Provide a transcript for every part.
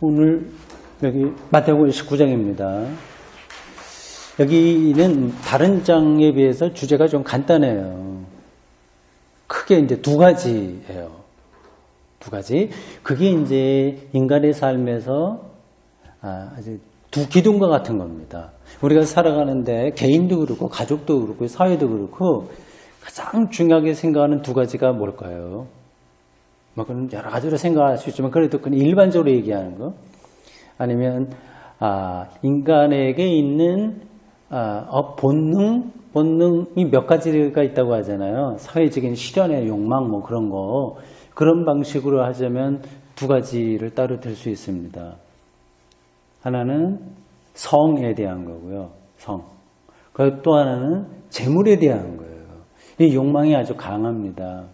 오늘 여기 마태복음 19장입니다. 여기는 다른 장에 비해서 주제가 좀 간단해요. 크게 이제 두 가지예요. 두 가지. 그게 이제 인간의 삶에서 아주 두 기둥과 같은 겁니다. 우리가 살아가는데 개인도 그렇고 가족도 그렇고 사회도 그렇고 가장 중요하게 생각하는 두 가지가 뭘까요? 뭐 그건 여러 가지로 생각할 수 있지만 그래도 그냥 일반적으로 얘기하는 거 아니면 인간에게 있는 본능이 몇 가지가 있다고 하잖아요. 사회적인 실현의 욕망 뭐 그런 거 그런 방식으로 하자면 두 가지를 따로 들 수 있습니다. 하나는 성에 대한 거고요. 성. 그리고 또 하나는 재물에 대한 거예요. 이 욕망이 아주 강합니다.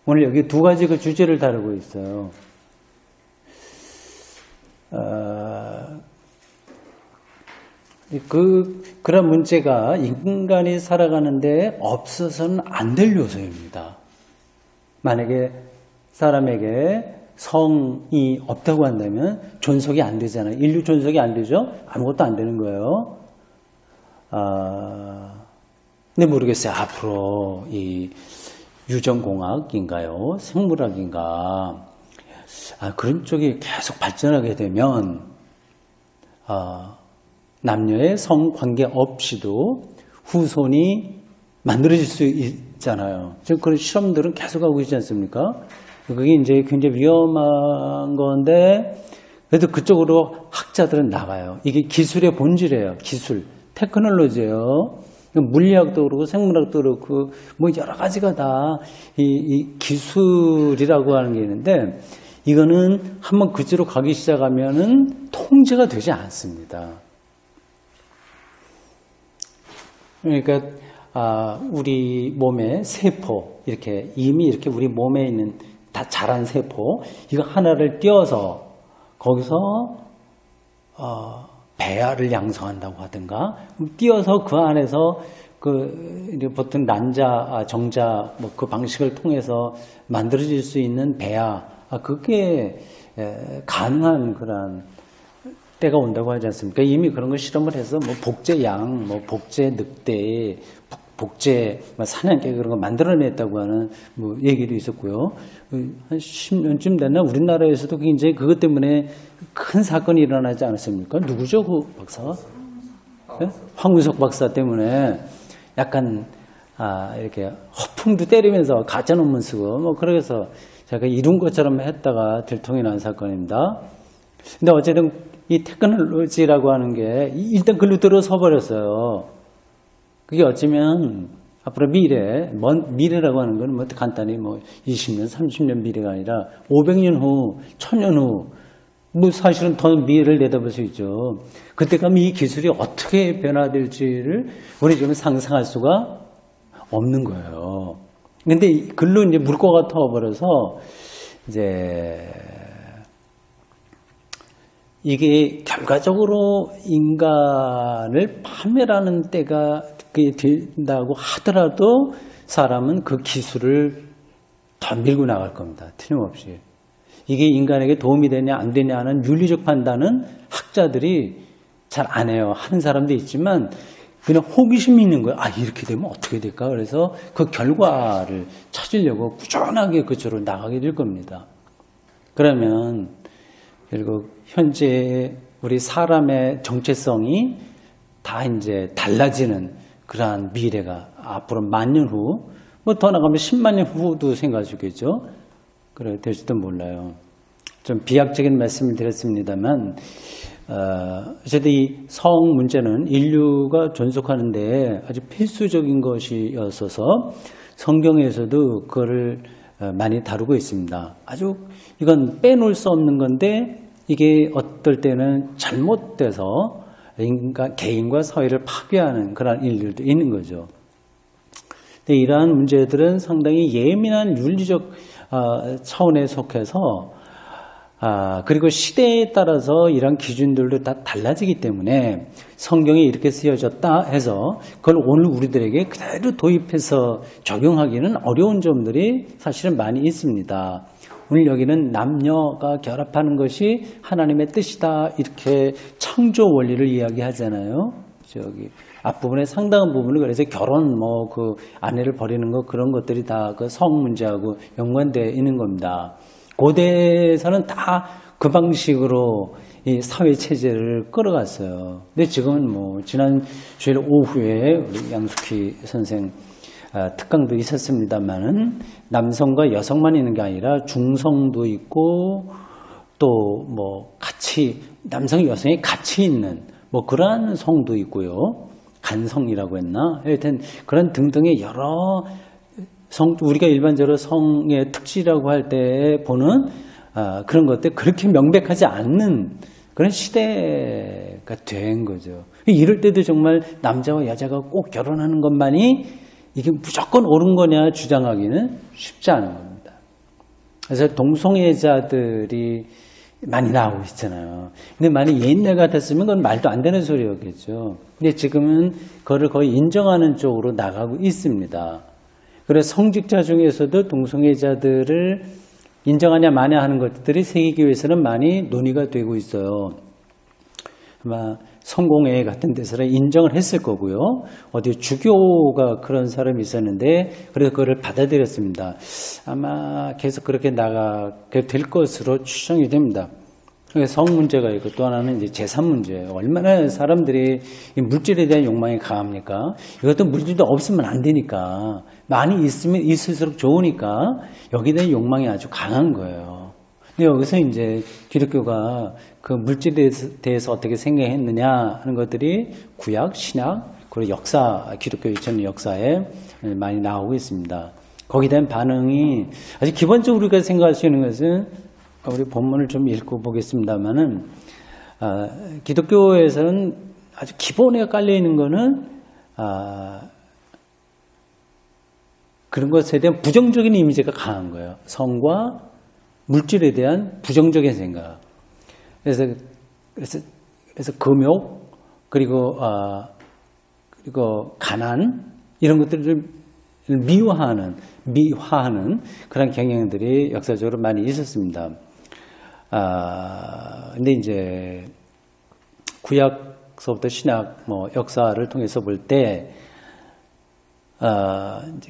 오늘 여기 두 가지 그 주제를 다루고 있어요. 그런 문제가 인간이 살아가는데 없어서는 안 될 요소입니다. 만약에 사람에게 성이 없다고 한다면 존속이 안 되잖아요. 인류 존속이 안 되죠? 아무것도 안 되는 거예요. 근데 모르겠어요. 앞으로 이 유전공학인가요? 생물학인가? 그런 쪽이 계속 발전하게 되면 남녀의 성관계 없이도 후손이 만들어질 수 있잖아요. 지금 그런 실험들은 계속하고 있지 않습니까? 그게 이제 굉장히 위험한 건데 그래도 그쪽으로 학자들은 나가요. 이게 기술의 본질이에요. 기술, 테크놀로지예요. 물리학도 그렇고 생물학도 그렇고 뭐 여러 가지가 다 이 기술이라고 하는 게 있는데 이거는 한번 그쪽으로 가기 시작하면은 통제가 되지 않습니다. 그러니까 우리 몸의 세포 이미 이렇게 우리 몸에 있는 다 자란 세포 이거 하나를 띄어서 거기서 배아를 양성한다고 하든가 띄어서 그 안에서 보통 난자, 정자 뭐 그 방식을 통해서 만들어질 수 있는 배아 그게 가능한 그런 때가 온다고 하지 않습니까? 이미 그런 걸 실험을 해서 뭐 복제양, 뭐 복제 늑대, 복제 사냥개 그런 거 만들어냈다고 하는 뭐 얘기도 있었고요. 한 10년쯤 됐나 우리나라에서도 이제 그것 때문에 큰 사건이 일어나지 않았습니까? 누구죠, 그 박사가? 네? 황우석 박사 때문에 약간 이렇게 허풍도 때리면서 가짜 논문 쓰고 뭐 그래서 제가 이룬 것처럼 했다가 들통이 난 사건입니다. 근데 어쨌든 이 테크놀로지라고 하는 게 일단 글로 들어서 버렸어요. 그게 어쩌면 앞으로 미래라고 하는 건 뭐 간단히 뭐 20년, 30년 미래가 아니라 500년 후, 1000년 후, 뭐 사실은 더 미래를 내다볼 수 있죠. 그때 가면 이 기술이 어떻게 변화될지를 우리 지금 상상할 수가 없는 거예요. 근데 글로 이제 물고가 터버려서 이제 이게 결과적으로 인간을 파멸하는 때가 된다고 하더라도 사람은 그 기술을 더 밀고 나갈 겁니다. 틀림없이. 이게 인간에게 도움이 되냐 안 되냐 하는 윤리적 판단은 학자들이 잘 안 해요. 하는 사람도 있지만 그냥 호기심이 있는 거예요. 이렇게 되면 어떻게 될까? 그래서 그 결과를 찾으려고 꾸준하게 그쪽으로 나가게 될 겁니다. 그러면 그리고 현재 우리 사람의 정체성이 다 이제 달라지는 그러한 미래가 앞으로 10,000년 후, 뭐 더 나가면 10만 년 후도 생각할 수 있겠죠. 그래 될지도 몰라요. 좀 비약적인 말씀을 드렸습니다만, 어쨌든 이 성 문제는 인류가 존속하는데 아주 필수적인 것이었어서 성경에서도 그거를 많이 다루고 있습니다. 아주 이건 빼놓을 수 없는 건데 이게 어떨 때는 잘못돼서 개인과 사회를 파괴하는 그런 일들도 있는 거죠. 근데 이러한 문제들은 상당히 예민한 윤리적 차원에 속해서 그리고 시대에 따라서 이런 기준들도 다 달라지기 때문에 성경이 이렇게 쓰여졌다 해서 그걸 오늘 우리들에게 그대로 도입해서 적용하기는 어려운 점들이 사실은 많이 있습니다. 오늘 여기는 남녀가 결합하는 것이 하나님의 뜻이다. 이렇게 창조 원리를 이야기하잖아요. 저기 앞부분에 상당한 부분을 그래서 결혼 그 아내를 버리는 거 그런 것들이 다 그 성 문제하고 연관되어 있는 겁니다. 고대에서는 다 그 방식으로 이 사회 체제를 끌어갔어요. 근데 지금은 지난 주일 오후에 우리 양숙희 선생 특강도 있었습니다만은 남성과 여성만 있는 게 아니라 중성도 있고 또 같이 남성 여성이 같이 있는 그러한 성도 있고요. 간성이라고 했나? 하여튼 그런 등등의 여러 우리가 일반적으로 성의 특질이라고 할 때 보는 그런 것들 그렇게 명백하지 않는 그런 시대가 된 거죠. 이럴 때도 정말 남자와 여자가 꼭 결혼하는 것만이 이게 무조건 옳은 거냐 주장하기는 쉽지 않은 겁니다. 그래서 동성애자들이 많이 나오고 있잖아요. 근데 만약 옛날 같았으면 그건 말도 안 되는 소리였겠죠. 근데 지금은 그거를 거의 인정하는 쪽으로 나가고 있습니다. 그래서 성직자 중에서도 동성애자들을 인정하냐 마냐 하는 것들이 세계교회에서는 많이 논의가 되고 있어요. 아마 성공회 같은 데서는 인정을 했을 거고요. 어디 주교가 그런 사람이 있었는데 그래서 그거를 받아들였습니다. 아마 계속 그렇게 나가게 될 것으로 추정이 됩니다. 성 문제가 있고 또 하나는 이제 재산 문제예요. 얼마나 사람들이 이 물질에 대한 욕망이 강합니까? 이것도 물질도 없으면 안 되니까 많이 있으면 있을수록 좋으니까 여기에 대한 욕망이 아주 강한 거예요. 근데 여기서 이제 기독교가 그 물질에 대해서 어떻게 생각했느냐 하는 것들이 구약, 신약, 그리고 역사, 기독교 2000년 역사에 많이 나오고 있습니다. 거기에 대한 반응이 아주 기본적으로 우리가 생각할 수 있는 것은 우리 본문을 좀 읽고 보겠습니다만은 기독교에서는 아주 기본에 깔려 있는 거는 그런 것에 대한 부정적인 이미지가 강한 거예요. 성과 물질에 대한 부정적인 생각. 그래서 금욕 그리고 가난 이런 것들을 미화하는 그런 경향들이 역사적으로 많이 있었습니다. 근데 이제 구약서부터 신약 역사를 통해서 볼 때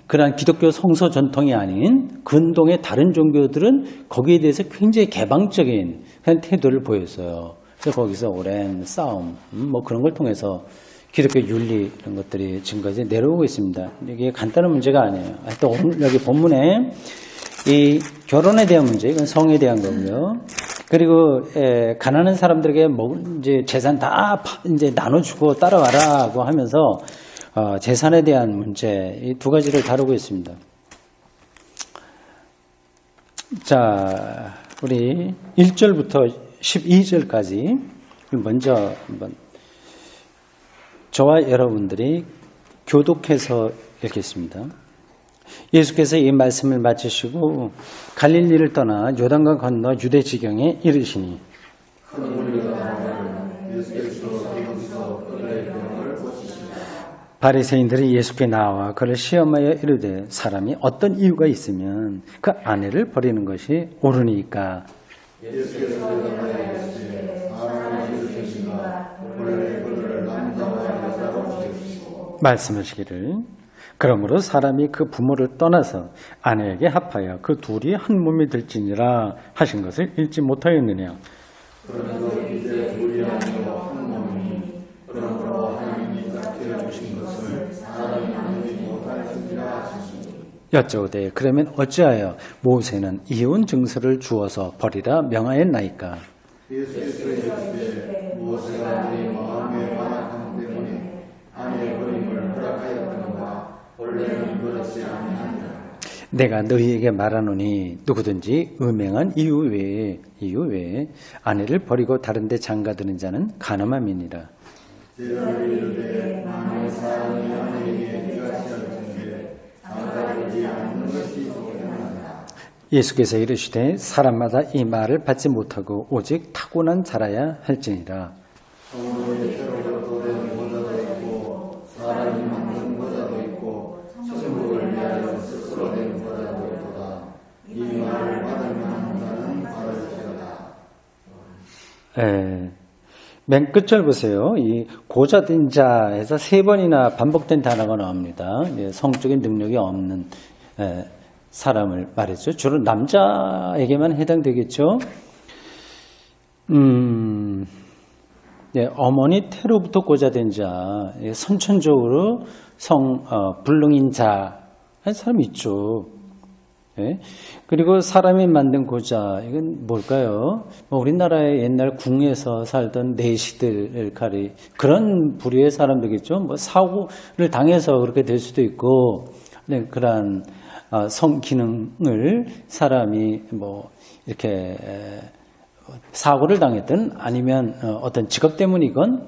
그러한 기독교 성서 전통이 아닌 근동의 다른 종교들은 거기에 대해서 굉장히 개방적인 그런 태도를 보였어요. 그래서 거기서 오랜 싸움 그런 걸 통해서 기독교 윤리 이런 것들이 지금까지 내려오고 있습니다. 이게 간단한 문제가 아니에요. 또 오늘 여기 본문에 이 결혼에 대한 문제, 이건 성에 대한 거고요. 그리고 가난한 사람들에게 이제 재산 다 이제 나눠주고 따라와라고 하면서 재산에 대한 문제 이 두 가지를 다루고 있습니다. 자, 우리 1절부터 12절까지 먼저 한번 저와 여러분들이 교독해서 읽겠습니다. 예수께서 이 말씀을 마치시고 갈릴리를 떠나 요단강 건너 유대 지경에 이르시니 바리새인들이 예수께 나와 그를 시험하여 이르되 사람이 어떤 이유가 있으면 그 아내를 버리는 것이 옳으니까 말씀하시기를 그러므로 사람이 그 부모를 떠나서 아내에게 합하여 그 둘이 한 몸이 될지니라 하신 것을 읽지 못하였느냐. 그러므로 이제 둘이 아니요 한 몸이니 그러므로 하나님이 짝지어 주신 것을 사람이 나누지 못하였느니라 하시니 여쭤오되 그러면 어찌하여 모세는 이혼 증서를 주어서 버리라 명하였나이까. 예수께서 이르시되 모세가 네 마음에 완악함 때문에 아내 버림을 허락하였거니와 원래는 그렇지 아니하니라. 내가 너희에게 말하노니 누구든지 음행한 이유 외에 아내를 버리고 다른 데 장가드는 자는 가늠함이니라. 제가 이르되 만일 사람이 아내에게 이같이 할진대 장가들지 않는 것이 좋겠나이다. 예수께서 이르시되 사람마다 이 말을 받지 못하고 오직 타고난 자라야 할지니라. 사람이 만든 보다도 있고 천국을 위하여 스스로 된 보다도 있도다. 이 말을 받으면 예. 맨 끝을 보세요. 이 고자된 자에서 3번이나 반복된 단어가 나옵니다. 성적인 능력이 없는 사람을 말했죠. 주로 남자에게만 해당되겠죠. 어머니 태로부터 고자된 자, 선천적으로 불능인 자 한 사람 있죠. 그리고 사람이 만든 고자, 이건 뭘까요? 우리나라의 옛날 궁에서 살던 내시들 그런 부류의 사람들이겠죠. 사고를 당해서 그렇게 될 수도 있고, 그러한 성기능을 사람이 이렇게 사고를 당했든 아니면 어떤 직업 때문이건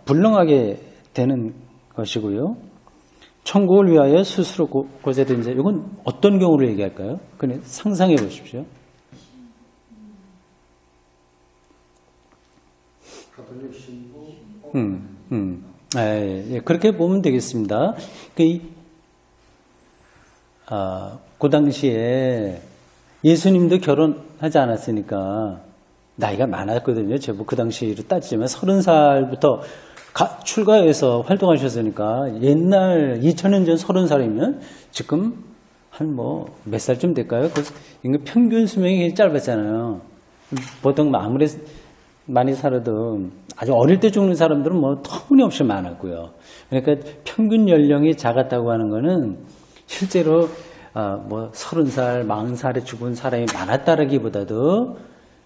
불능하게 되는 것이고요. 천국을 위하여 스스로 고자된 자, 이건 어떤 경우를 얘기할까요? 그냥 상상해 보십시오. 그렇게 보면 되겠습니다. 그 당시에 예수님도 결혼하지 않았으니까 나이가 많았거든요. 제법 그 당시로 따지면 30살부터 출가해서 활동하셨으니까 옛날 2000년 전 30살이면 지금 한 몇 살쯤 될까요? 그 평균 수명이 짧았잖아요. 보통 아무리 많이 살아도 아주 어릴 때 죽는 사람들은 터무니없이 많았고요. 그러니까 평균 연령이 작았다고 하는 거는 실제로 30살, 40살에 죽은 사람이 많았다라기보다도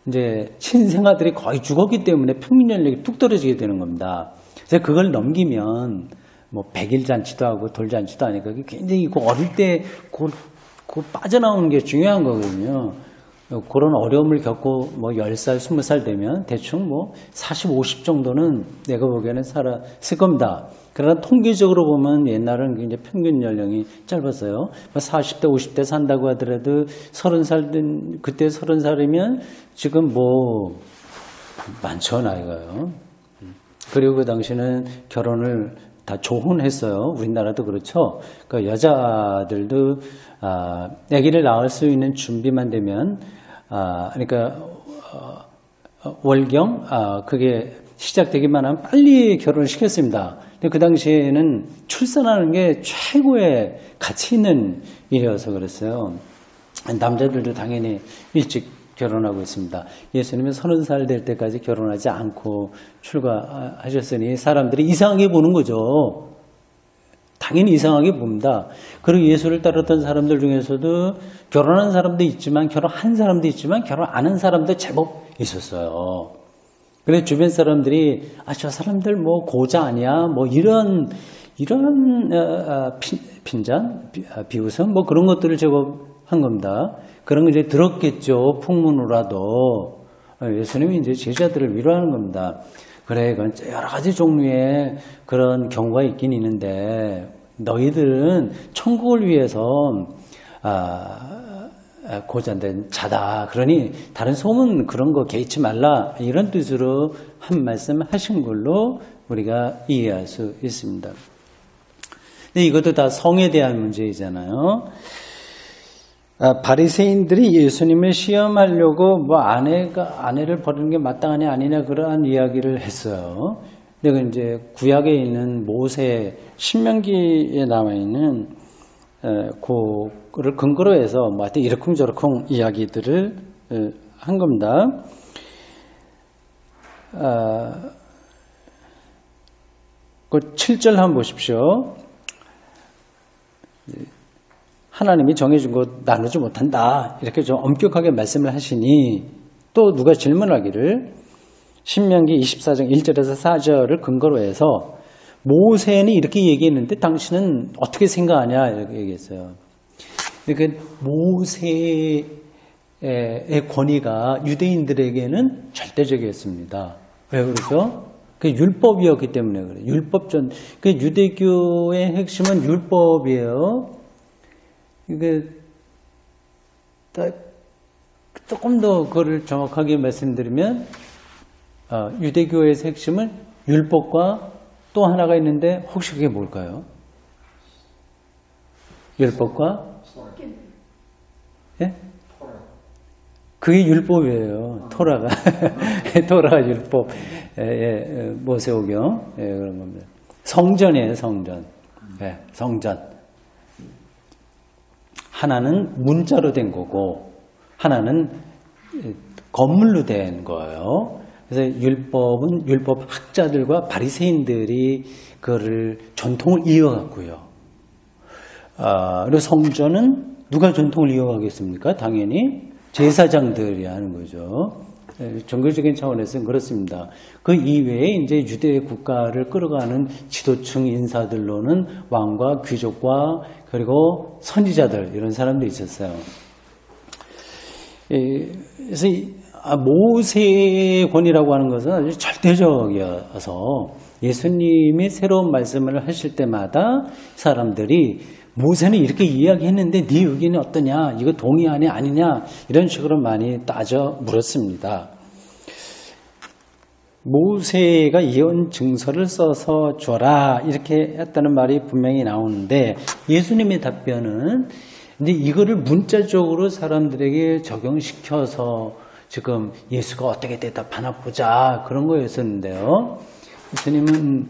이제 신생아들이 거의 죽었기 때문에 평균 연령이 뚝 떨어지게 되는 겁니다. 그래서 그걸 넘기면 100일 잔치도 하고 돌잔치도 하니까 굉장히 어릴 때 빠져나오는 게 중요한 거거든요. 그런 어려움을 겪고 10살, 20살 되면 대충 40, 50 정도는 내가 보기에는 살았을 겁니다. 그러나 통계적으로 보면 옛날은 이제 평균 연령이 짧았어요. 40대, 50대 산다고 하더라도 30살, 그때 30살이면 지금 많죠, 나이가요. 그리고 그 당시는 결혼을 다 조혼했어요. 우리나라도 그렇죠. 그러니까 여자들도 아기를 낳을 수 있는 준비만 되면 그러니까 월경 그게 시작되기만 하면 빨리 결혼을 시켰습니다. 근데 그 당시에는 출산하는 게 최고의 가치 있는 일이어서 그랬어요. 남자들도 당연히 일찍 결혼하고 있습니다. 예수님은 30살 될 때까지 결혼하지 않고 출가하셨으니 사람들이 이상하게 보는 거죠. 당연히 이상하게 봅니다. 그리고 예수를 따랐던 사람들 중에서도 결혼한 사람도 있지만 결혼한 사람도 있지만 결혼 안 한 사람도 제법 있었어요. 그래서 주변 사람들이 저 사람들 고자 아니야? 이런 핀잔, 비웃음 그런 것들을 제법 한 겁니다. 그런 거 이제 들었겠죠. 풍문으로라도. 예수님이 이제 제자들을 위로하는 겁니다. 그래, 그건 여러 가지 종류의 그런 경우가 있긴 있는데, 너희들은 천국을 위해서, 고자된 자다. 그러니 다른 소문 그런 거 개의치 말라. 이런 뜻으로 한 말씀 하신 걸로 우리가 이해할 수 있습니다. 근데 이것도 다 성에 대한 문제이잖아요. 바리새인들이 예수님을 시험하려고 아내를 버리는 게 마땅하냐 아니냐 그러한 이야기를 했어요. 근데 이제 구약에 있는 모세 신명기에 나와 있는 그를 근거로 해서 하여튼 이러쿵저러쿵 이야기들을 한 겁니다. 그 7절 한번 보십시오. 하나님이 정해준 것 나누지 못한다. 이렇게 좀 엄격하게 말씀을 하시니 또 누가 질문하기를 신명기 24장 1절에서 4절을 근거로 해서 모세는 이렇게 얘기했는데 당신은 어떻게 생각하냐 이렇게 얘기했어요. 그러니까 모세의 권위가 유대인들에게는 절대적이었습니다. 왜 그러죠? 그 율법이었기 때문에 그래요. 율법전. 그 유대교의 핵심은 율법이에요. 이게 조금 더 그걸 정확하게 말씀드리면 유대교의 핵심은 율법과 또 하나가 있는데 혹시 그게 뭘까요? 율법과 예? 그게 율법이에요. 토라가. 토라 율법, 모세오경 그런 겁니다. 성전이에요, 성전. 성전. 하나는 문자로 된 거고 하나는 건물로 된 거예요. 그래서 율법은 율법 학자들과 바리새인들이 그거를 전통을 이어갔고요. 그리고 성전은 누가 전통을 이어가겠습니까? 당연히 제사장들이 하는 거죠. 종교적인 차원에서는 그렇습니다. 그 이외에 이제 유대 국가를 끌어가는 지도층 인사들로는 왕과 귀족과 그리고 선지자들 이런 사람도 있었어요. 그래서 모세의 권위라고 하는 것은 아주 절대적이어서 예수님이 새로운 말씀을 하실 때마다 사람들이 모세는 이렇게 이야기했는데 네 의견이 어떠냐? 이거 동의하냐 아니냐? 이런 식으로 많이 따져 물었습니다. 모세가 이혼 증서를 써서 줘라 이렇게 했다는 말이 분명히 나오는데 예수님의 답변은 근데 이거를 문자적으로 사람들에게 적용시켜서 지금 예수가 어떻게 대답하나 보자 그런 거였었는데요. 예수님은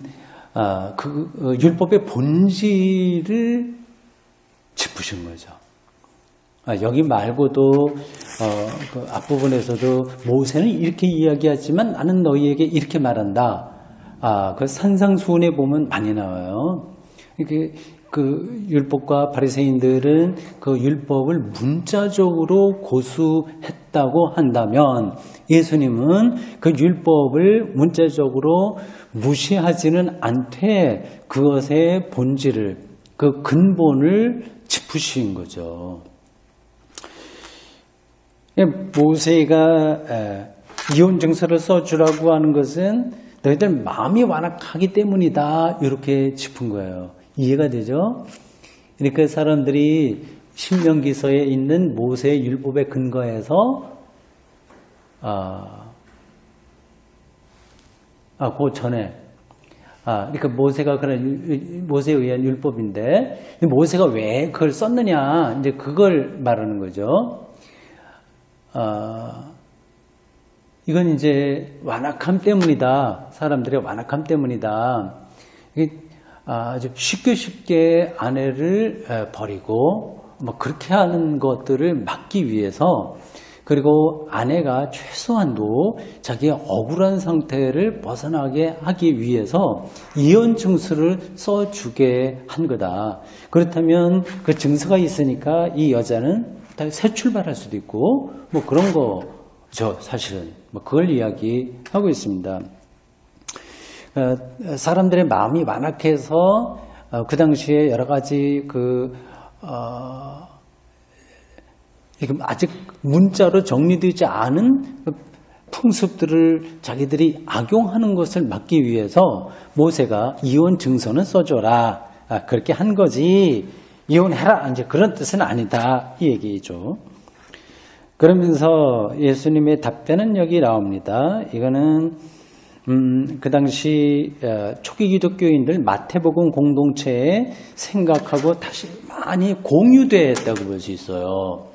율법의 본질을 짚으신 거죠. 여기 말고도 그 앞부분에서도 모세는 이렇게 이야기하지만 나는 너희에게 이렇게 말한다. 그 산상수훈에 보면 많이 나와요. 그 율법과 바리새인들은 그 율법을 문자적으로 고수했다고 한다면 예수님은 그 율법을 문자적으로 무시하지는 않되 그것의 본질을 그 근본을 짚으신 거죠. 모세가 이혼 증서를 써주라고 하는 것은 너희들 마음이 완악하기 때문이다 이렇게 짚은 거예요. 이해가 되죠? 그러니까 사람들이 신명기서에 있는 모세의 율법에 근거해서 그 전에 그러니까 모세가 그런 모세에 의한 율법인데 모세가 왜 그걸 썼느냐 이제 그걸 말하는 거죠. 이건 이제 완악함 때문이다. 사람들의 완악함 때문이다. 아주 쉽게 아내를 버리고 뭐 그렇게 하는 것들을 막기 위해서 그리고 아내가 최소한도 자기의 억울한 상태를 벗어나게 하기 위해서 이혼 증서를 써주게 한 거다. 그렇다면 그 증서가 있으니까 이 여자는 새 출발할 수도 있고 뭐 그런 거죠. 사실은 뭐 그걸 이야기하고 있습니다. 사람들의 마음이 완악해서 그 당시에 여러 가지 아직 문자로 정리되지 않은 풍습들을 자기들이 악용하는 것을 막기 위해서 모세가 이혼 증서는 써줘라 그렇게 한 거지 이혼해라 이제 그런 뜻은 아니다 이 얘기죠. 그러면서 예수님의 답변은 여기 나옵니다. 이거는 그 당시 초기 기독교인들 마태복음 공동체에 생각하고 다시 많이 공유되었다고 볼 수 있어요.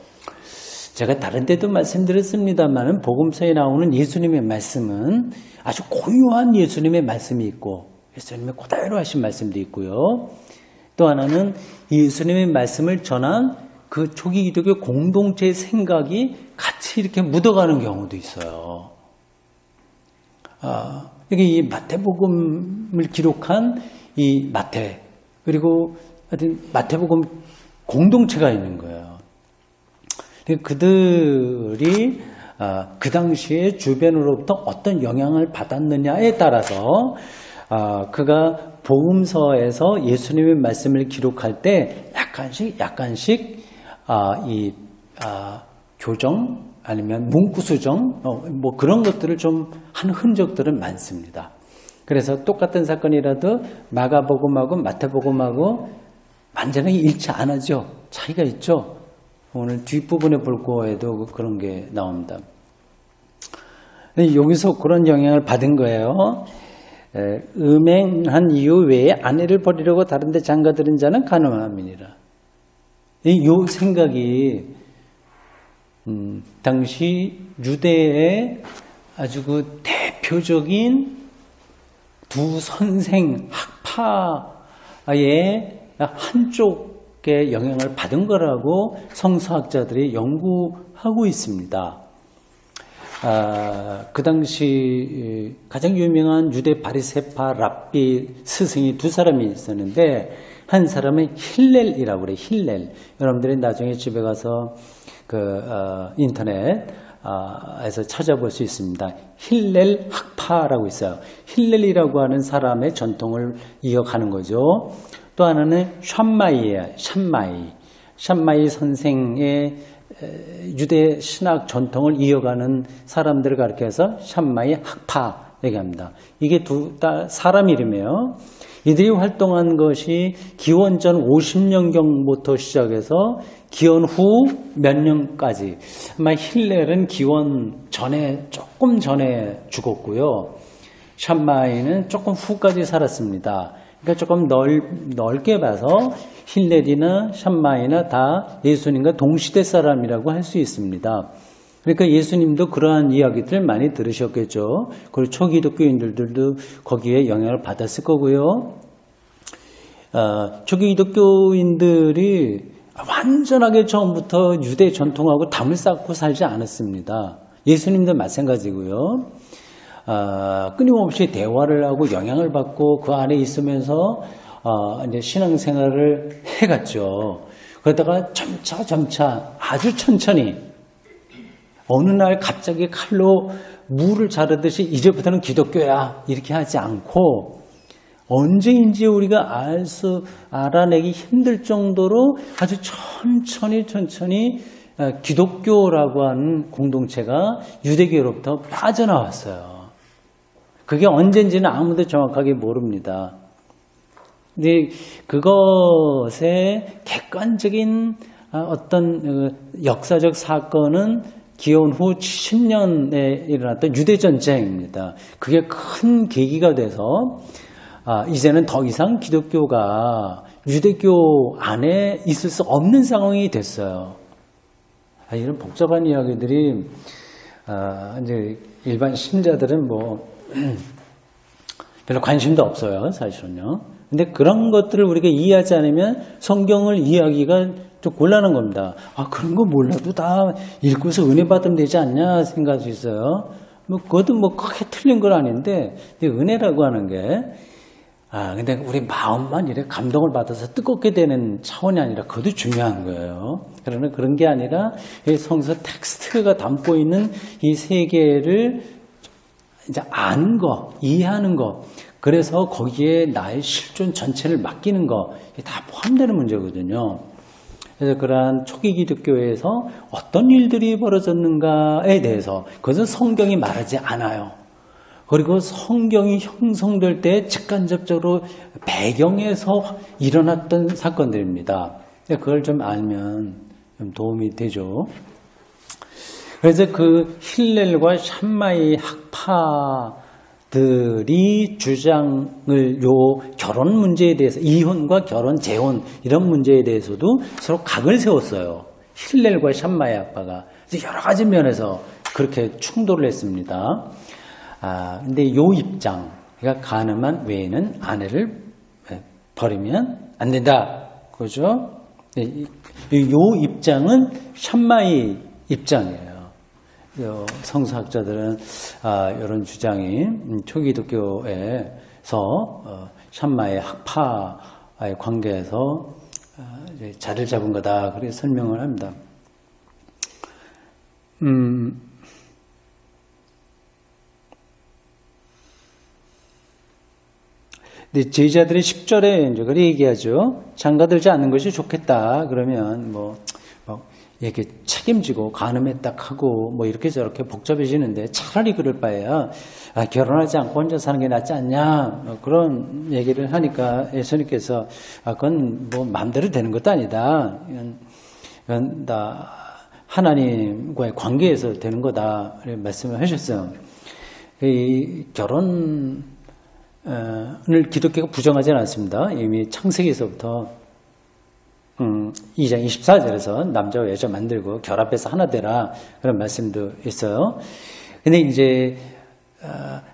제가 다른 때도 말씀드렸습니다만 복음서에 나오는 예수님의 말씀은 아주 고유한 예수님의 말씀이 있고 예수님의 그대로 하신 말씀도 있고요. 또 하나는 예수님의 말씀을 전한 그 초기 기독교 공동체의 생각이 같이 이렇게 묻어가는 경우도 있어요. 이게 이 마태복음을 기록한 이 마태 그리고 하여튼 마태복음 공동체가 있는 거예요. 그들이 그 당시에 주변으로부터 어떤 영향을 받았느냐에 따라서 그가 복음서에서 예수님의 말씀을 기록할 때 약간씩 교정 아니면 문구 수정 뭐 그런 것들을 좀 한 흔적들은 많습니다. 그래서 똑같은 사건이라도 마가복음하고 마태복음하고 완전히 일치 안 하죠. 차이가 있죠. 오늘 뒷부분에 볼 거에도 그런 게 나옵니다. 여기서 그런 영향을 받은 거예요. 음행한 이유 외에 아내를 버리려고 다른 데 장가들은 자는 가늠함이니라. 이 생각이 당시 유대의 아주 그 대표적인 두 선생 학파의 한쪽의 영향을 받은 거라고 성서학자들이 연구하고 있습니다. 그 당시 가장 유명한 유대 바리새파 랍비 스승이 두 사람이 있었는데, 한 사람은 힐렐이라고 그래요. 힐렐. 여러분들이 나중에 집에 가서 인터넷에서 찾아볼 수 있습니다. 힐렐 학파라고 있어요. 힐렐이라고 하는 사람의 전통을 이어가는 거죠. 또 하나는 샴마이예요. 샴마이 선생의 유대 신학 전통을 이어가는 사람들을 가리켜서 샴마이 학파 얘기합니다. 이게 다 사람 이름이에요. 이들이 활동한 것이 기원전 50년경부터 시작해서 기원 후 몇 년까지. 아마 힐렐은 기원 전에, 조금 전에 죽었고요. 샴마이는 조금 후까지 살았습니다. 그러니까 조금 넓게 봐서 힐렐이나 샴마이나 다 예수님과 동시대 사람이라고 할 수 있습니다. 그러니까 예수님도 그러한 이야기들 많이 들으셨겠죠. 그리고 초기독교인들도 거기에 영향을 받았을 거고요. 초기독교인들이 완전하게 처음부터 유대 전통하고 담을 쌓고 살지 않았습니다. 예수님도 마찬가지고요. 끊임없이 대화를 하고 영향을 받고 그 안에 있으면서 이제 신앙생활을 해갔죠. 그러다가 점차 아주 천천히 어느 날 갑자기 칼로 무를 자르듯이 이제부터는 기독교야 이렇게 하지 않고, 언제인지 우리가 알아내기 힘들 정도로 아주 천천히 기독교라고 하는 공동체가 유대교로부터 빠져나왔어요. 그게 언젠지는 아무도 정확하게 모릅니다. 근데 그것의 객관적인 어떤 역사적 사건은 기원 후 70년에 일어났던 유대전쟁입니다. 그게 큰 계기가 돼서 이제는 더 이상 기독교가 유대교 안에 있을 수 없는 상황이 됐어요. 이런 복잡한 이야기들이 이제 일반 신자들은 뭐 별로 관심도 없어요, 사실은요. 근데 그런 것들을 우리가 이해하지 않으면 성경을 이해하기가 좀 곤란한 겁니다. 그런 거 몰라도 다 읽고서 은혜 받으면 되지 않냐 생각이 있어요. 그것도 크게 틀린 건 아닌데, 은혜라고 하는 게, 근데 우리 마음만 이렇게 감동을 받아서 뜨겁게 되는 차원이 아니라 그것도 중요한 거예요. 그러나 그런 게 아니라 이 성서 텍스트가 담고 있는 이 세계를 이제 아는 거, 이해하는 거, 그래서 거기에 나의 실존 전체를 맡기는 거, 이게 다 포함되는 문제거든요. 그래서 그러한 초기 기독교에서 어떤 일들이 벌어졌는가에 대해서 그것은 성경이 말하지 않아요. 그리고 성경이 형성될 때 직간접적으로 배경에서 일어났던 사건들입니다. 그걸 좀 알면 좀 도움이 되죠. 그래서 그 힐렐과 샴마이 학파들이 주장을 결혼 문제에 대해서, 이혼과 결혼, 재혼 이런 문제에 대해서도 서로 각을 세웠어요. 힐렐과 샴마이 학파가 여러 가지 면에서 그렇게 충돌을 했습니다. 근데 요 입장, 그러니까 가늠한 외에는 아내를 버리면 안 된다. 그죠? 요 입장은 샴마이 입장이에요. 성서학자들은 이런 주장이 초기독교에서 샴마이 학파의 관계에서 자리를 잡은 거다. 그렇게 설명을 합니다. 근데 제자들이 10절에 이제 그렇게 얘기하죠. 장가들지 않는 것이 좋겠다. 그러면 이렇게 책임지고 간음에 딱 하고 이렇게 저렇게 복잡해지는데 차라리 그럴 바에야 결혼하지 않고 혼자 사는 게 낫지 않냐. 그런 얘기를 하니까 예수님께서 그건 마음대로 되는 것도 아니다. 이건 다 하나님과의 관계에서 되는 거다. 이렇게 말씀을 하셨어요. 이 결혼을 기독교가 부정하지는 않습니다. 이미 창세기에서부터 2장 24절에서 남자와 여자 만들고 결합해서 하나 되라 그런 말씀도 있어요. 근데 이제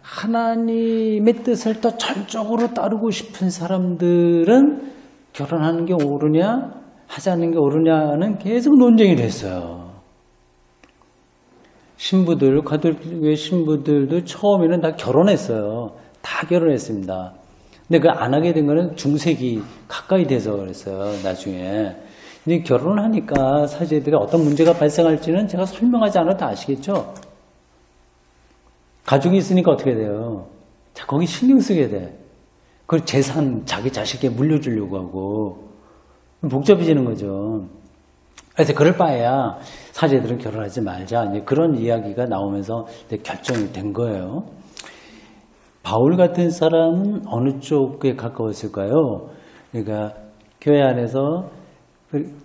하나님의 뜻을 더 전적으로 따르고 싶은 사람들은 결혼하는 게 옳으냐 하지 않는 게 옳으냐는 계속 논쟁이 됐어요. 신부들, 가톨릭 신부들도 처음에는 다 결혼했어요. 다 결혼했습니다. 근데 그 안 하게 된 거는 중세기 가까이 돼서 그랬어요. 나중에. 근데 결혼하니까 사제들이 어떤 문제가 발생할지는 제가 설명하지 않아도 다 아시겠죠? 가족이 있으니까 어떻게 돼요? 자, 거기 신경 쓰게 돼. 그 재산 자기 자식에게 물려주려고 하고 복잡해지는 거죠. 그래서 그럴 바에야 사제들은 결혼하지 말자. 이제 그런 이야기가 나오면서 결정이 된 거예요. 바울 같은 사람은 어느 쪽에 가까웠을까요? 그러니까 교회 안에서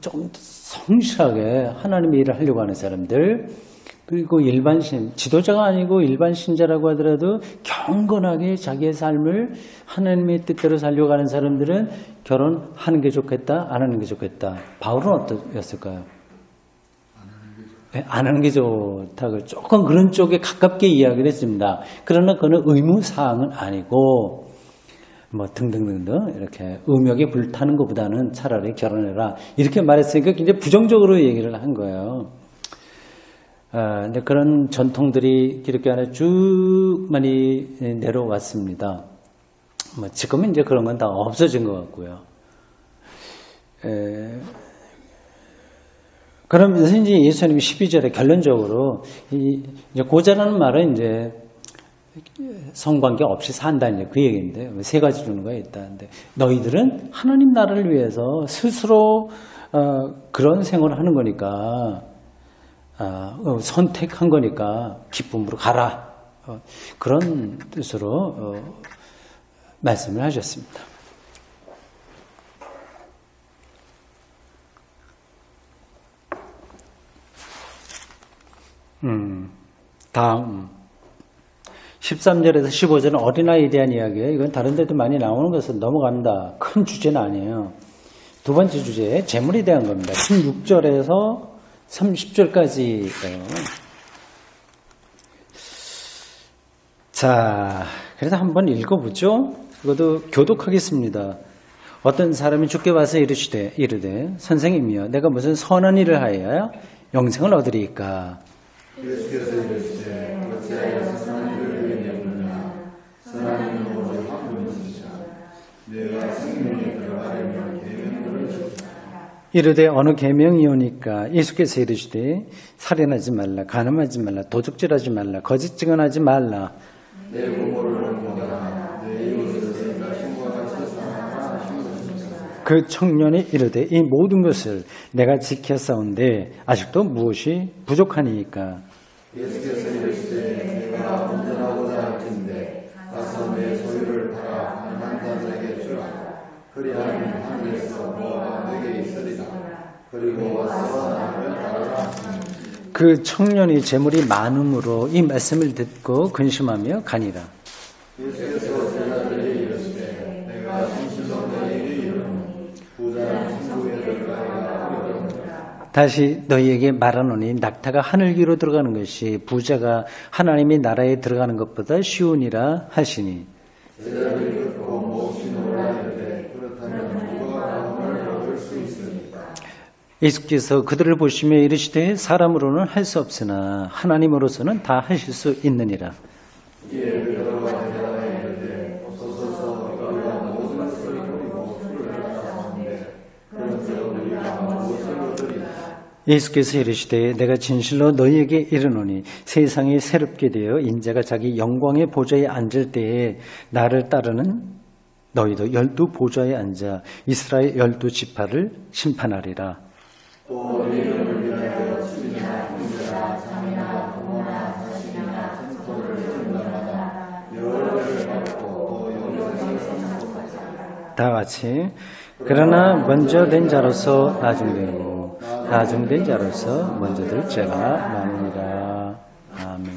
좀 성실하게 하나님의 일을 하려고 하는 사람들, 그리고 일반 지도자가 아니고 일반 신자라고 하더라도 경건하게 자기의 삶을 하나님의 뜻대로 살려고 하는 사람들은 결혼하는 게 좋겠다, 안 하는 게 좋겠다. 바울은 어떻였을까요? 안 하는 게 좋다고 조금 그런 쪽에 가깝게 이야기를 했습니다. 그러나 그거는 의무사항은 아니고 뭐 등등등등 이렇게 음욕에 불타는 것보다는 차라리 결혼해라 이렇게 말했으니까 굉장히 부정적으로 얘기를 한 거예요. 근데 그런 전통들이 기독교 안에 쭉 많이 내려왔습니다. 뭐 지금은 이제 그런 건 다 없어진 것 같고요. 그러면서 이제 예수님이 12절에 결론적으로 이제 고자라는 말은 이제 성관계 없이 산다 이제 그 얘기인데 세 가지 주는 거에 있다는데 너희들은 하나님 나라를 위해서 스스로 그런 생활을 하는 거니까 선택한 거니까 기쁨으로 가라 그런 뜻으로 말씀을 하셨습니다. 다음 13절에서 15절은 어린아이에 대한 이야기예요. 이건 다른 데도 많이 나오는 것은 넘어갑니다. 큰 주제는 아니에요. 두 번째 주제 재물에 대한 겁니다. 16절에서 30절까지예요. 자, 그래서 한번 읽어보죠. 이것도 교독하겠습니다. 어떤 사람이 주께 와서 이르되 선생님이여 내가 무슨 선한 일을 하여야 영생을 얻으리이까. 예수께서 이르시되 어찌하여 선한 일을 행하느냐 선한 일은 오직 한 분이시라 내가 생명에 들어가려면 계명들을 지키라. 이르되 어느 계명이오니까. 예수께서 이르시되 살인하지 말라, 간음하지 말라, 도둑질하지 말라, 거짓 증언하지 말라. 내 부모를 원하라 내 이웃을 내 자신과 같이 사랑하라 하신 것이니라. 그 청년이 이르되 이 모든 것을 내가 지켰사온데 아직도 무엇이 부족하니까. 예수께서 이르시되 내가 운전하고자 할진대 가서 내 소유를 팔아 가난한 자들에게 주라. 그리하면 하늘에서 뭐가 내게 있으리라. 그리고 와서 나를 따르라 하시니. 그 청년이 재물이 많음으로 이 말씀을 듣고 근심하며 가니라. 예수께서 제자들에게 이르시되 내가 진실로 너희에게 이르노니 부자는 천국에 들어가기가 어려우니라. 다시 너희에게 말하노니 낙타가 하늘 위로 들어가는 것이 부자가 하나님의 나라에 들어가는 것보다 쉬우니라 하시니. 제자들이 듣고 몹시 놀라이르되 그렇다면 누가 구원을 얻을 수 있습니까? 예수께서 그들을 보시며 이르시되 사람으로는 할 수 없으나 하나님으로서는 다 하실 수 있느니라. 이에 베드로가 대답하여 이르되 없소서 우리가 모든 것을 버리고 주를 따라왔는데 그런즉 우리가 무엇을 얻으리까? 예수께서 이르시되 내가 진실로 너희에게 이르노니 세상이 새롭게 되어 인자가 자기 영광의 보좌에 앉을 때에 나를 따르는 너희도 12 보좌에 앉아 이스라엘 12 지파를 심판하리라. 또 내 이름을 위하여 친이나 형제나 자매나 부모나 자식이나 천소를 해준 자마다 열흘을 받고 또 영생을 상속하리라. 다 같이 그러나 먼저 된 자로서 나중되고 나중된 자로서 먼저 될 자가 많으니라. 아멘.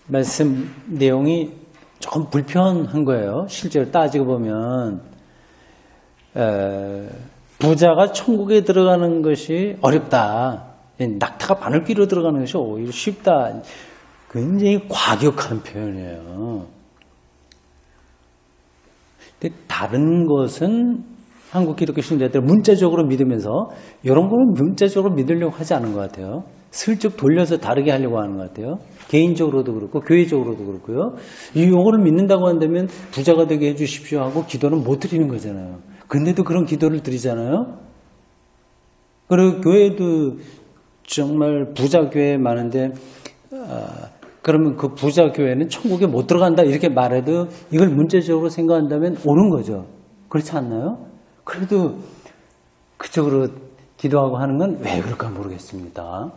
말씀 내용이 조금 불편한 거예요. 실제로 따지고 보면 부자가 천국에 들어가는 것이 어렵다. 낙타가 바늘귀로 들어가는 것이 오히려 쉽다. 굉장히 과격한 표현이에요. 근데 다른 것은 한국 기독교 신자들 문자적으로 믿으면서 이런 거는 문자적으로 믿으려고 하지 않은 것 같아요. 슬쩍 돌려서 다르게 하려고 하는 것 같아요. 개인적으로도 그렇고 교회적으로도 그렇고요. 이거를 믿는다고 한다면 부자가 되게 해주십시오 하고 기도는 못 드리는 거잖아요. 근데도 그런 기도를 드리잖아요. 그리고 교회도 정말 부자 교회 많은데 그러면 그 부자 교회는 천국에 못 들어간다 이렇게 말해도 이걸 문제적으로 생각한다면 옳은 거죠. 그렇지 않나요? 그래도 그쪽으로 기도하고 하는 건 왜 그럴까 모르겠습니다.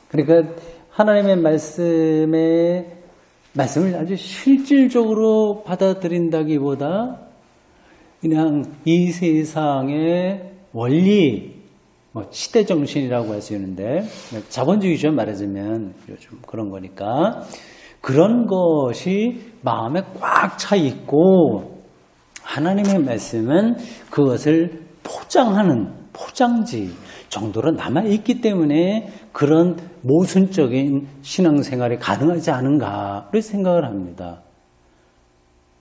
그러니까 하나님의 말씀을 아주 실질적으로 받아들인다기보다 그냥 이 세상의 원리, 시대 정신이라고 할 수 있는데 자본주의죠 말하자면 요즘 그런 거니까 그런 것이 마음에 꽉 차 있고 하나님의 말씀은 그것을 포장하는 포장지 정도로 남아있기 때문에 그런 모순적인 신앙생활이 가능하지 않은가를 생각을 합니다.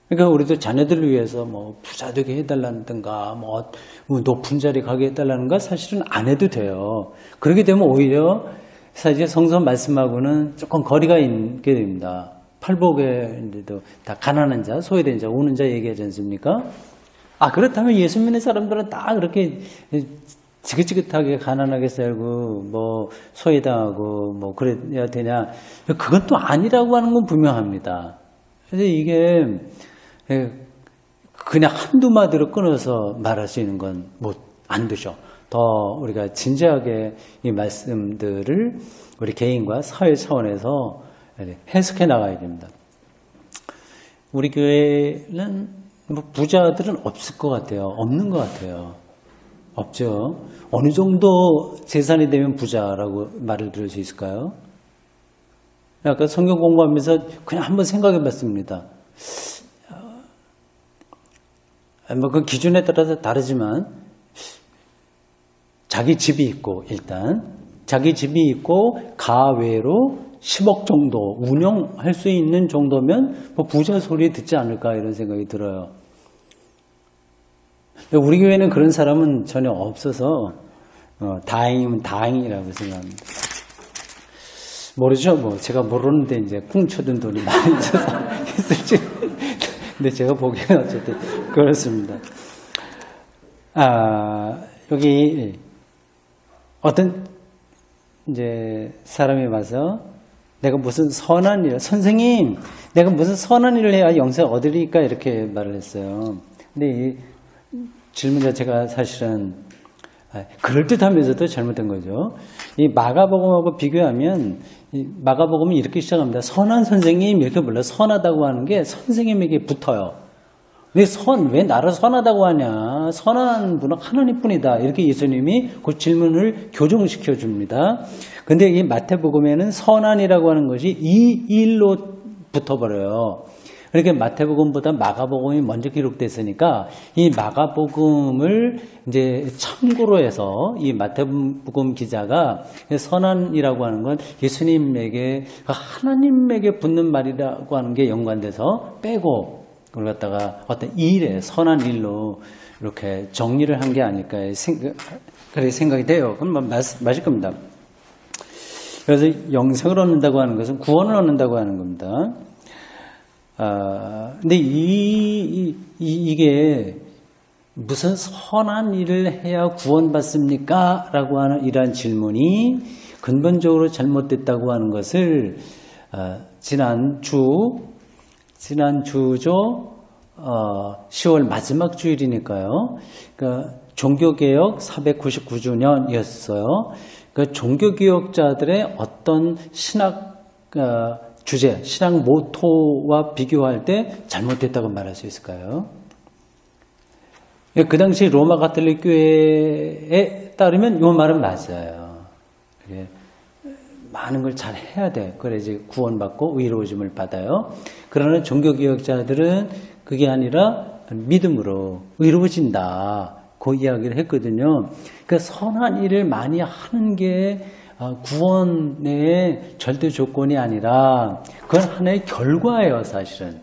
그러니까 우리도 자녀들을 위해서 부자 되게 해달라든가 높은 자리 가게 해달라는가 사실은 안 해도 돼요. 그렇게 되면 오히려 사실 성서 말씀하고는 조금 거리가 있게 됩니다. 팔복에도 다 가난한 자, 소외된 자, 우는 자 얘기하지 않습니까? 그렇다면 예수 믿는 사람들은 다 그렇게 지긋지긋하게 가난하게 살고 소외당하고 그래야 되냐? 그건 또 아니라고 하는 건 분명합니다. 그래서 이게 그냥 한두 마디로 끊어서 말할 수 있는 건 안 되죠. 더 우리가 진지하게 이 말씀들을 우리 개인과 사회 차원에서 해석해 나가야 됩니다. 우리 교회는 부자들은 없을 것 같아요. 없는 것 같아요. 없죠. 어느 정도 재산이 되면 부자라고 말을 들을 수 있을까요? 아까 성경 공부하면서 그냥 한번 생각해 봤습니다. 그 기준에 따라서 다르지만 자기 집이 있고 일단 자기 집이 있고 가외로 10억 정도 운영할 수 있는 정도면 부자 소리 듣지 않을까 이런 생각이 들어요. 우리 교회는 그런 사람은 전혀 없어서 다행이면 다행이라고 생각합니다. 모르죠. 제가 모르는데 이제 꿍쳐둔 돈이 많이 있어서 있을지. 근데 제가 보기에는 어쨌든 그렇습니다. 여기 어떤 이제 사람이 와서 내가 무슨 선한 일, 선생님, 내가 무슨 선한 일을 해야 영생 얻으리까 이렇게 말을 했어요. 근데 이 질문 자체가 사실은 그럴듯하면서도 잘못된 거죠. 이 마가복음하고 비교하면 이 마가복음은 이렇게 시작합니다. 선한 선생님 이렇게 불러 선하다고 하는 게 선생님에게 붙어요. 왜 왜 나를 선하다고 하냐? 선한 분은 하나님뿐이다. 이렇게 예수님이 그 질문을 교정시켜 줍니다. 근데 이 마태복음에는 선한이라고 하는 것이 이 일로 붙어버려요. 그러니까 마태복음보다 마가복음이 먼저 기록됐으니까 이 마가복음을 이제 참고로 해서 이 마태복음 기자가 선한이라고 하는 건 예수님에게 하나님에게 붙는 말이라고 하는 게 연관돼서 빼고 그걸 갖다가 어떤 일에 선한 일로 이렇게 정리를 한 게 아닐까 그렇게 생각이 돼요. 그럼 맞을 겁니다. 그래서 영생을 얻는다고 하는 것은 구원을 얻는다고 하는 겁니다. 근데 이게 무슨 선한 일을 해야 구원받습니까? 라고 하는 이러한 질문이 근본적으로 잘못됐다고 하는 것을 지난주죠. 10월 마지막 주일이니까요. 그러니까 종교개혁 499주년이었어요. 그 종교개혁자들의 어떤 신학 주제, 신앙 모토와 비교할 때 잘못됐다고 말할 수 있을까요? 그 당시 로마 가톨릭 교회에 따르면 이 말은 맞아요. 많은 걸 잘 해야 돼. 그래야지 구원받고 의로워짐을 받아요. 그러나 종교개혁자들은 그게 아니라 믿음으로 의로워진다. 그 이야기를 했거든요. 그 선한 일을 많이 하는 게 구원의 절대 조건이 아니라 그건 하나의 결과예요, 사실은.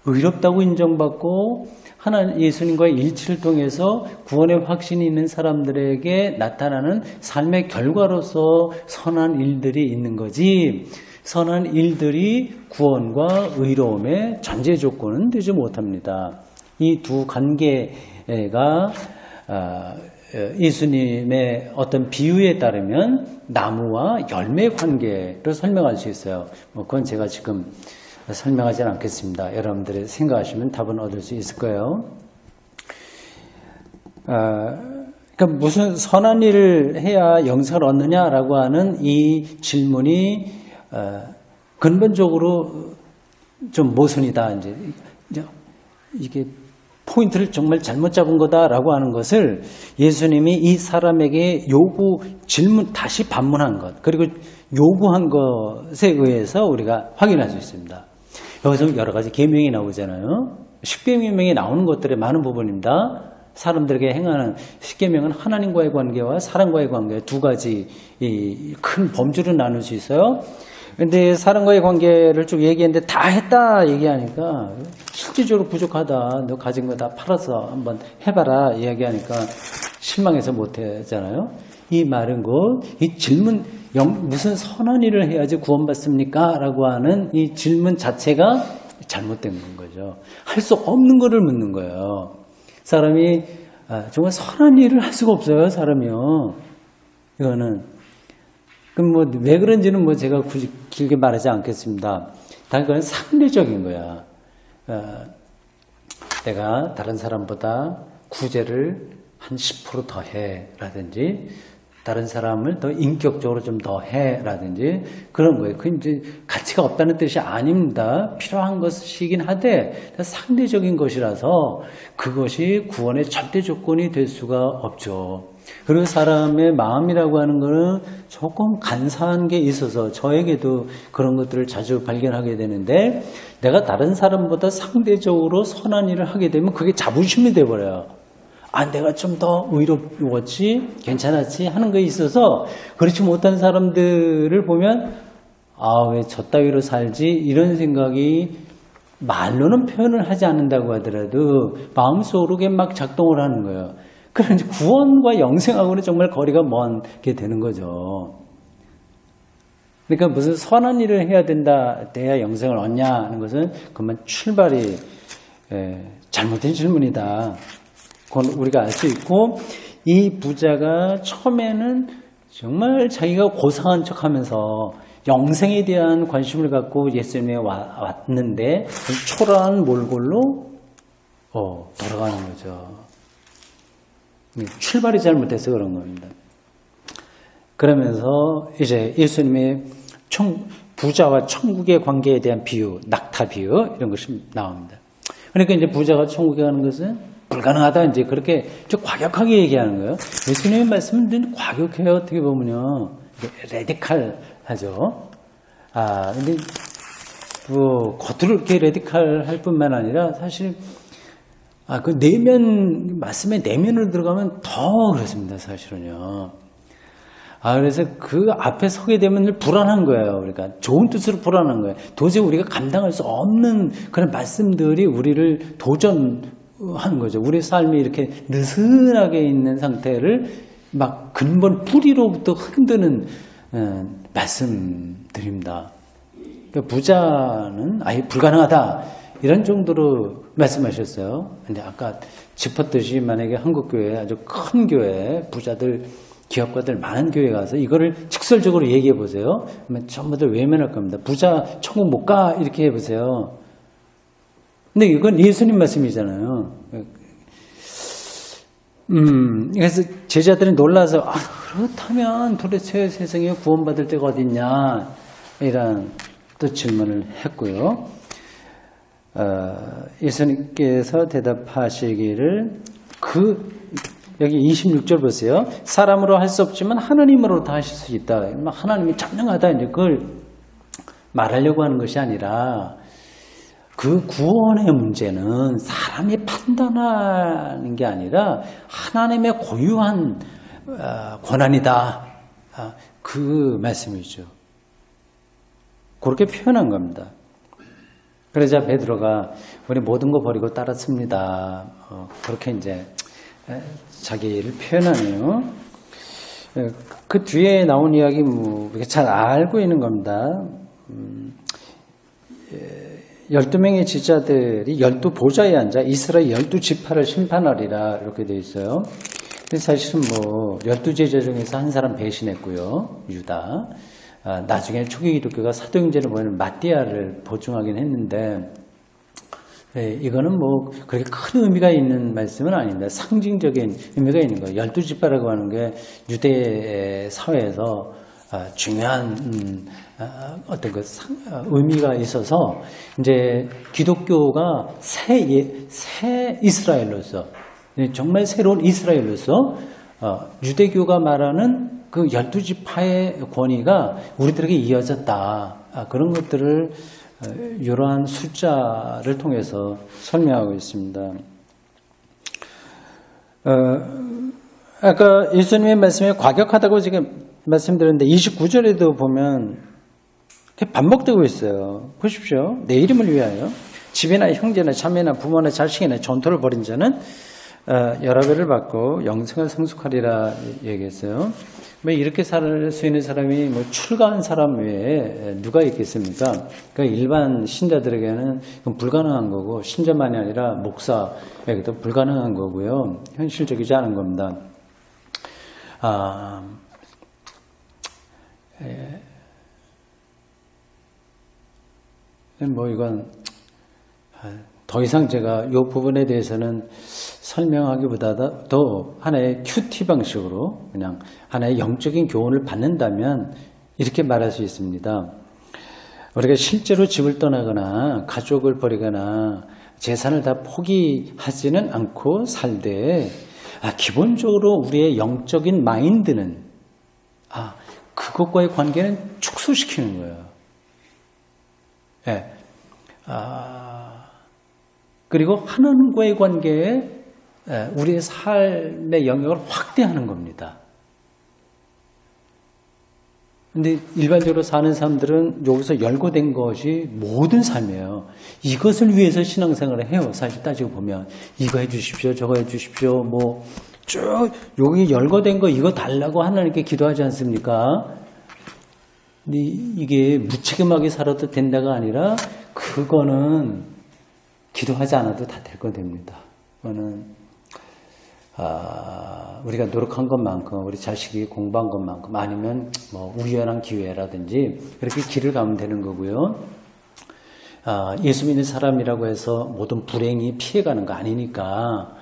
의롭다고 인정받고 하나님 예수님과의 일치를 통해서 구원의 확신이 있는 사람들에게 나타나는 삶의 결과로서 선한 일들이 있는 거지, 선한 일들이 구원과 의로움의 전제 조건은 되지 못합니다. 이 두 관계가 예수님의 어떤 비유에 따르면 나무와 열매 관계로 설명할 수 있어요. 그건 제가 지금 설명하지는 않겠습니다. 여러분들이 생각하시면 답은 얻을 수 있을 거예요. 그러니까 무슨 선한 일을 해야 영생을 얻느냐라고 하는 이 질문이 근본적으로 좀 모순이다. 이제 이게 포인트를 정말 잘못 잡은 거다라고 하는 것을 예수님이 이 사람에게 질문 다시 반문한 것, 그리고 요구한 것에 의해서 우리가 확인할 수 있습니다. 여기서 여러 가지 계명이 나오잖아요. 십계명이 나오는 것들의 많은 부분입니다. 사람들에게 행하는 십계명은 하나님과의 관계와 사람과의 관계 두 가지 이 큰 범주를 나눌 수 있어요. 근데 사람과의 관계를 쭉 얘기했는데 다 했다 얘기하니까 실질적으로 부족하다. 너 가진 거 다 팔아서 한번 해봐라 이야기하니까 실망해서 못하잖아요. 이 말은 이 질문, 무슨 선한 일을 해야지 구원받습니까? 라고 하는 이 질문 자체가 잘못된 거죠. 할 수 없는 거를 묻는 거예요. 사람이 정말 선한 일을 할 수가 없어요, 사람이요. 이거는. 그럼 왜 그런지는 제가 굳이 길게 말하지 않겠습니다. 단 그건 상대적인 거야. 내가 다른 사람보다 구제를 한 10% 더 해, 라든지, 다른 사람을 더 인격적으로 좀 더 해, 라든지, 그런 거예요. 그 이제 가치가 없다는 뜻이 아닙니다. 필요한 것이긴 하되, 상대적인 것이라서 그것이 구원의 절대 조건이 될 수가 없죠. 그리고 사람의 마음이라고 하는 거는 조금 간사한 게 있어서 저에게도 그런 것들을 자주 발견하게 되는데, 내가 다른 사람보다 상대적으로 선한 일을 하게 되면 그게 자부심이 돼버려요. 내가 좀 더 의롭웠지, 괜찮았지 하는 거에 있어서 그렇지 못한 사람들을 보면 왜 저 따위로 살지 이런 생각이 말로는 표현을 하지 않는다고 하더라도 마음속으로 막 작동을 하는 거예요. 그러니 구원과 영생하고는 정말 거리가 먼게 되는 거죠. 그러니까 무슨 선한 일을 해야 돼야 영생을 얻냐 하는 것은 그만 출발이 잘못된 질문이다. 그건 우리가 알 수 있고, 이 부자가 처음에는 정말 자기가 고상한 척하면서 영생에 대한 관심을 갖고 예수님에 왔는데 초라한 몰골로 돌아가는 거죠. 출발이 잘못돼서 그런 겁니다. 그러면서 이제 예수님의 부자와 천국의 관계에 대한 비유, 낙타 비유 이런 것이 나옵니다. 그러니까 이제 부자가 천국에 가는 것은 불가능하다, 이제 그렇게 좀 과격하게 얘기하는 거예요. 예수님의 말씀은 과격해요. 어떻게 보면요, 레디칼하죠. 근데 겉으로 이렇게 레디칼할 뿐만 아니라 사실 그 말씀의 내면으로 들어가면 더 그렇습니다, 사실은요. 그래서 그 앞에 서게 되면 불안한 거예요. 그러니까 좋은 뜻으로 불안한 거예요. 도저히 우리가 감당할 수 없는 그런 말씀들이 우리를 도전하는 거죠. 우리 삶이 이렇게 느슨하게 있는 상태를 막 근본 뿌리로부터 흔드는 말씀드립니다. 그러니까 부자는 아예 불가능하다, 이런 정도로 말씀하셨어요. 근데 아까 짚었듯이 만약에 한국교회, 아주 큰 교회, 부자들, 기업가들 많은 교회 가서 이거를 직설적으로 얘기해 보세요. 그러면 전부들 외면할 겁니다. 부자 천국 못 가, 이렇게 해 보세요. 근데 이건 예수님 말씀이잖아요. 그래서 제자들이 놀라서 그렇다면 도대체 세상에 구원받을 데가 어딨냐, 이런 또 질문을 했고요. 예수님께서 대답하시기를 여기 26절 보세요. 사람으로 할 수 없지만 하나님으로 다 하실 수 있다. 하나님이 전능하다, 이제 그걸 말하려고 하는 것이 아니라, 그 구원의 문제는 사람이 판단하는 게 아니라 하나님의 고유한 권한이다. 그 말씀이죠. 그렇게 표현한 겁니다. 그러자 베드로가 우리 모든 거 버리고 따랐습니다. 그렇게 이제 자기를 표현하네요. 그 뒤에 나온 이야기 우리가 잘 알고 있는 겁니다. 12명의 지자들이 12보좌에 앉아 이스라엘 12지파를 심판하리라 이렇게 되어 있어요. 사실은 12제자 중에서 한 사람 배신했고요. 유다. 나중에 초기 기독교가 사도행전을 보면 마띠아를 보충하긴 했는데, 이거는 그렇게 큰 의미가 있는 말씀은 아닙니다. 상징적인 의미가 있는 거예요. 12지파라고 하는 게 유대 사회에서 중요한 어떤 의미가 있어서 이제 기독교가 새 이스라엘로서 정말 새로운 이스라엘로서 유대교가 말하는 그 12지파의 권위가 우리들에게 이어졌다. 그런 것들을 이러한 숫자를 통해서 설명하고 있습니다. 아까 예수님의 말씀에 과격하다고 지금 말씀드렸는데 29절에도 보면 반복되고 있어요. 보십시오. 내 이름을 위하여 집이나 형제나 자매나 부모나 자식이나 전토를 벌인 자는 열화배를 받고 영생을 성숙하리라 얘기했어요. 이렇게 살 수 있는 사람이 출가한 사람 외에 누가 있겠습니까? 그러니까 일반 신자들에게는 불가능한 거고, 신자만이 아니라 목사에게도 불가능한 거고요. 현실적이지 않은 겁니다. 이건 더 이상 제가 이 부분에 대해서는 설명하기보다도 하나의 큐티 방식으로 그냥 하나의 영적인 교훈을 받는다면 이렇게 말할 수 있습니다. 우리가 실제로 집을 떠나거나 가족을 버리거나 재산을 다 포기하지는 않고 살되 기본적으로 우리의 영적인 마인드는 그것과의 관계는 축소시키는 거예요. 네. 그리고 하나님과의 관계에 우리의 삶의 영역을 확대하는 겁니다. 근데 일반적으로 사는 사람들은 여기서 열거된 것이 모든 삶이에요. 이것을 위해서 신앙생활을 해요. 사실 따지고 보면 이거 해주십시오, 저거 해주십시오, 쭉 여기 열거된 거 이거 달라고 하나님께 기도하지 않습니까? 근데 이게 무책임하게 살아도 된다가 아니라 그거는 기도하지 않아도 다 될 거 됩니다. 그거는 우리가 노력한 것만큼, 우리 자식이 공부한 것만큼, 아니면 우연한 기회라든지 그렇게 길을 가면 되는 거고요. 예수 믿는 사람이라고 해서 모든 불행이 피해가는 거 아니니까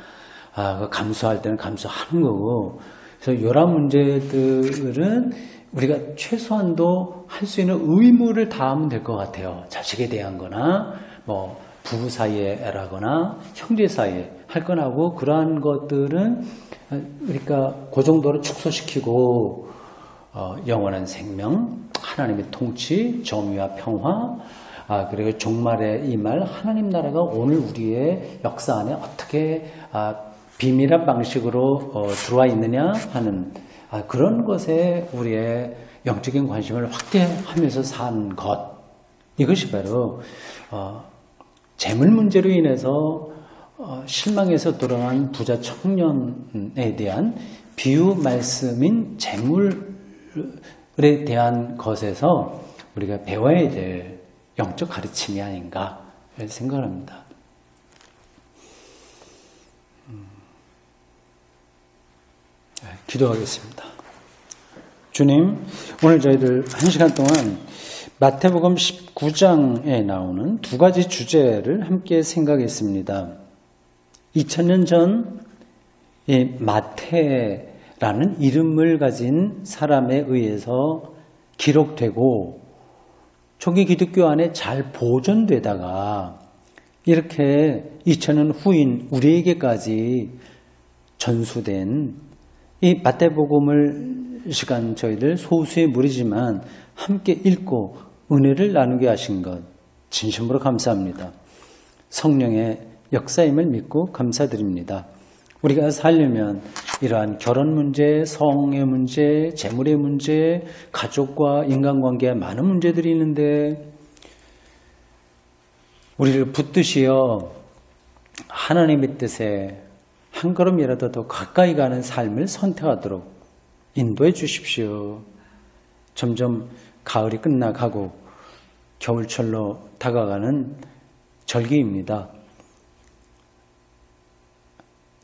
감수할 때는 감수하는 거고. 그래서 이런 문제들은 우리가 최소한도 할 수 있는 의무를 다하면 될 것 같아요. 자식에 대한 거나 부부 사이에라거나 형제 사이에 할 건하고, 그러한 것들은 그러니까 그 정도로 축소시키고 영원한 생명, 하나님의 통치, 정의와 평화, 그리고 종말의 이 말, 하나님 나라가 오늘 우리의 역사 안에 어떻게 비밀한 방식으로 들어와 있느냐 하는 그런 것에 우리의 영적인 관심을 확대하면서 산 것, 이것이 바로 재물 문제로 인해서 실망해서 돌아간 부자 청년에 대한 비유 말씀인 재물에 대한 것에서 우리가 배워야 될 영적 가르침이 아닌가 생각합니다. 기도하겠습니다. 주님, 오늘 저희들 1시간 동안 마태복음 19장에 나오는 두 가지 주제를 함께 생각했습니다. 2000년 전 마태라는 이름을 가진 사람에 의해서 기록되고 초기 기독교 안에 잘 보존되다가 이렇게 2000년 후인 우리에게까지 전수된 이 마태복음을 시간 저희들 소수의 무리지만 함께 읽고 은혜를 나누게 하신 것 진심으로 감사합니다. 성령의 역사임을 믿고 감사드립니다. 우리가 살려면 이러한 결혼 문제, 성의 문제, 재물의 문제, 가족과 인간관계에 많은 문제들이 있는데 우리를 붙드시어 하나님의 뜻에 한 걸음이라도 더 가까이 가는 삶을 선택하도록 인도해 주십시오. 점점 가을이 끝나가고 겨울철로 다가가는 절기입니다.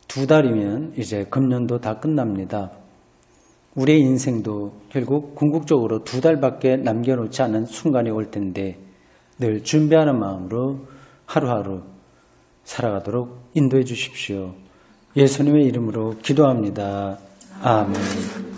2달이면 이제 금년도 다 끝납니다. 우리의 인생도 결국 궁극적으로 2달밖에 남겨놓지 않은 순간이 올 텐데 늘 준비하는 마음으로 하루하루 살아가도록 인도해 주십시오. 예수님의 이름으로 기도합니다. 아멘.